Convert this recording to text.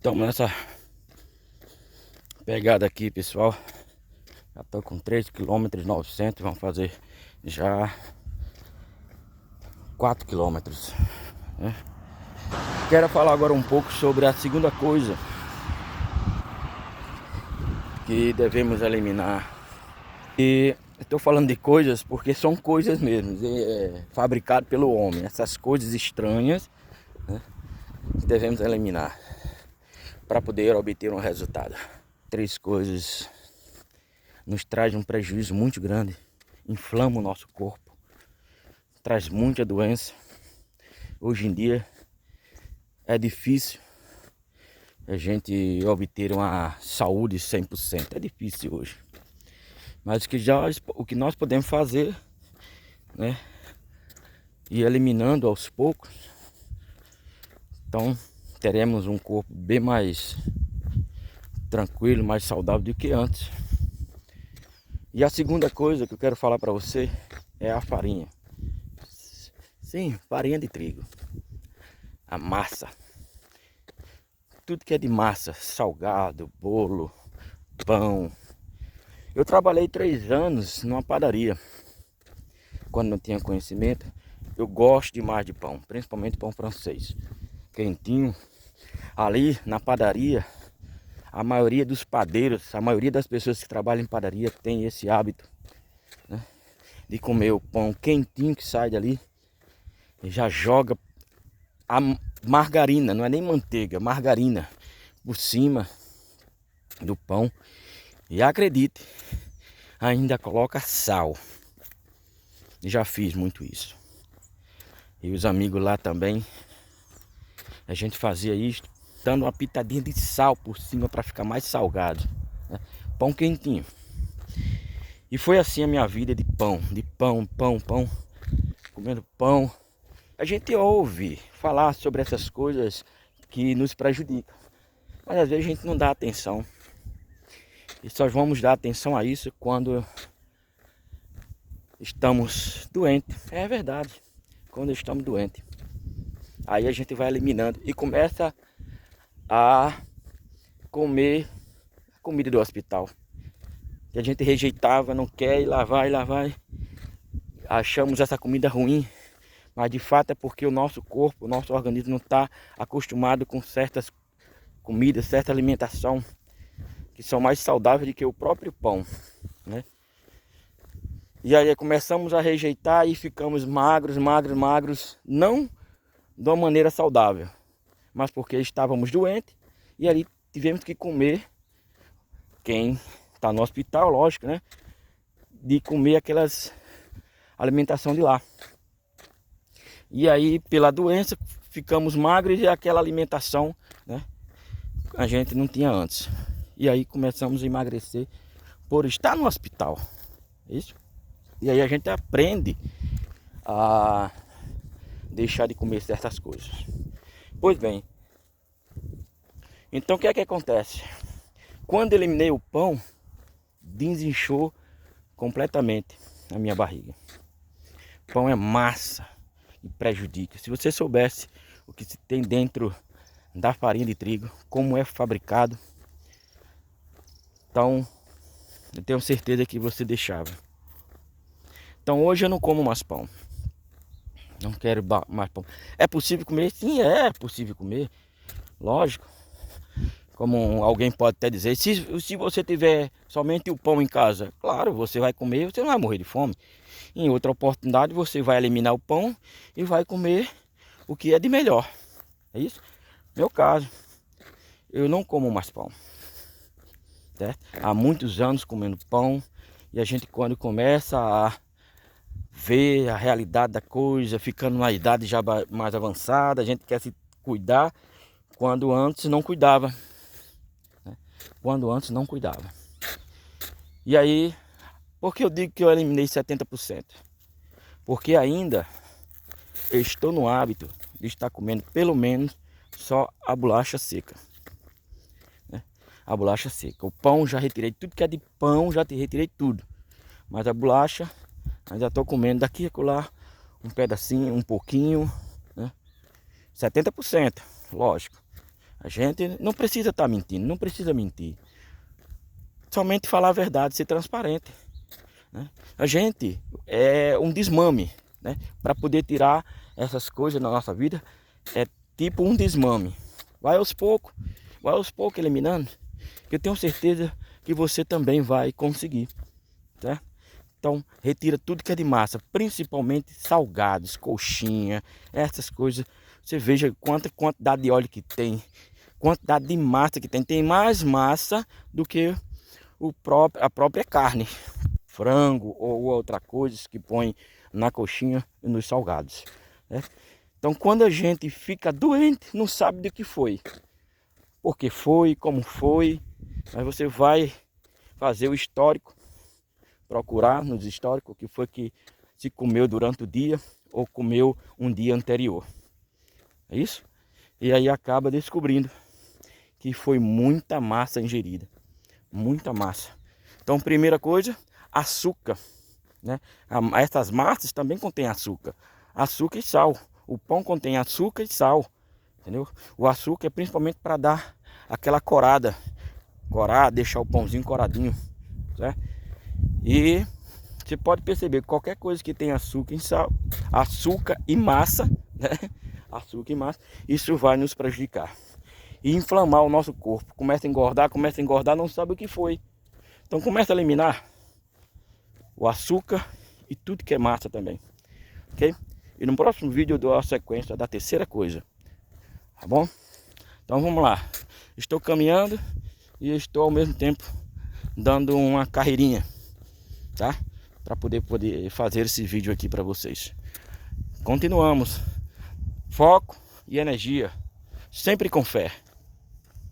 Estamos nessa pegada aqui, pessoal. Já tô com 3,9 km. Vamos fazer já 4 km, né? Quero falar agora um pouco sobre a segunda coisa que devemos eliminar. E estou falando de coisas porque são coisas mesmo, fabricado pelo homem. Essas coisas estranhas, né, que devemos eliminar para poder obter um resultado. 3 coisas nos traz um prejuízo muito grande, inflama o nosso corpo, traz muita doença. Hoje em dia é difícil a gente obter uma saúde 100%, é difícil hoje. Mas o que nós podemos fazer, né, e eliminando aos poucos, então teremos um corpo bem mais tranquilo, mais saudável do que antes. E a segunda coisa que eu quero falar para você é a farinha. Sim, farinha de trigo. A massa. Tudo que é de massa, salgado, bolo, pão. Eu trabalhei 3 anos numa padaria. Quando não tinha conhecimento, eu gosto demais de pão, principalmente pão francês. Quentinho. Ali na padaria, a maioria dos padeiros, a maioria das pessoas que trabalham em padaria tem esse hábito, né, de comer o pão quentinho que sai dali e já joga a margarina, não é nem manteiga, margarina por cima do pão. E acredite, ainda coloca sal. Já fiz muito isso. E os amigos lá também, a gente fazia isso, dando uma pitadinha de sal por cima para ficar mais salgado, né? Pão quentinho. E foi assim a minha vida de pão, comendo pão. A gente ouve falar sobre essas coisas que nos prejudicam, mas às vezes a gente não dá atenção. E só vamos dar atenção a isso quando estamos doentes. É verdade, quando estamos doentes. Aí a gente vai eliminando e começa a comer a comida do hospital, que a gente rejeitava, não quer, e lá vai. Achamos essa comida ruim, mas de fato é porque o nosso corpo, o nosso organismo não está acostumado com certas comidas, certa alimentação que são mais saudáveis do que o próprio pão, né? E aí começamos a rejeitar e ficamos magros, não de uma maneira saudável, mas porque estávamos doentes e ali tivemos que comer, quem está no hospital, lógico, né, de comer aquelas alimentação de lá. E aí pela doença ficamos magros e aquela alimentação, né, a gente não tinha antes. E aí começamos a emagrecer por estar no hospital. Isso. E aí a gente aprende a deixar de comer certas coisas. Pois bem, então o que é que acontece? Quando eliminei o pão, desinchou completamente a minha barriga. Pão é massa e prejudica. Se você soubesse o que se tem dentro da farinha de trigo, como é fabricado, então eu tenho certeza que você deixava. Então hoje eu não como mais pão. Não quero mais pão. É possível comer? Sim, é possível comer. Lógico. Como alguém pode até dizer, se você tiver somente o pão em casa, claro, você vai comer, você não vai morrer de fome. Em outra oportunidade, você vai eliminar o pão e vai comer o que é de melhor. É isso? Meu caso, eu não como mais pão. Certo? Há muitos anos comendo pão. E a gente, quando começa a ver a realidade da coisa, ficando na idade já mais avançada, a gente quer se cuidar quando antes não cuidava. Quando antes não cuidava. E aí, por que eu digo que eu eliminei 70%? Porque ainda eu estou no hábito de estar comendo pelo menos só a bolacha seca, né? A bolacha seca. O pão já retirei, tudo que é de pão já te retirei tudo. Mas a bolacha ainda estou comendo daqui a acolá um pedacinho, um pouquinho, né? 70%, lógico. A gente não precisa estar mentindo, não precisa mentir. Somente falar a verdade, ser transparente, né? A gente é um desmame, né? Para poder tirar essas coisas na nossa vida, é tipo um desmame. Vai aos poucos eliminando, que eu tenho certeza que você também vai conseguir, tá? Então, retira tudo que é de massa, principalmente salgados, coxinha, essas coisas. Você veja quanta quantidade de óleo que tem, quantidade de massa que tem. Tem mais massa do que a própria carne, frango ou outra coisa que põe na coxinha e nos salgados, né? Então, quando a gente fica doente, não sabe do que foi, por que foi, como foi, mas você vai fazer o histórico, procurar nos históricos o que foi que se comeu durante o dia ou comeu um dia anterior. É isso? E aí acaba descobrindo que foi muita massa ingerida. Muita massa. Então, primeira coisa, açúcar, né? Essas massas também contêm açúcar. Açúcar e sal. O pão contém açúcar e sal. Entendeu? O açúcar é principalmente para dar aquela corada. Deixar o pãozinho coradinho. Certo? E você pode perceber que qualquer coisa que tem açúcar e sal, açúcar e massa, né? Açúcar e massa, isso vai nos prejudicar e inflamar o nosso corpo. Começa a engordar, não sabe o que foi. Então começa a eliminar o açúcar e tudo que é massa também, ok? E no próximo vídeo eu dou a sequência da terceira coisa, tá bom? Então vamos lá. Estou caminhando e estou ao mesmo tempo dando uma carreirinha, tá? Para poder fazer esse vídeo aqui para vocês. Continuamos. Foco e energia, sempre com fé.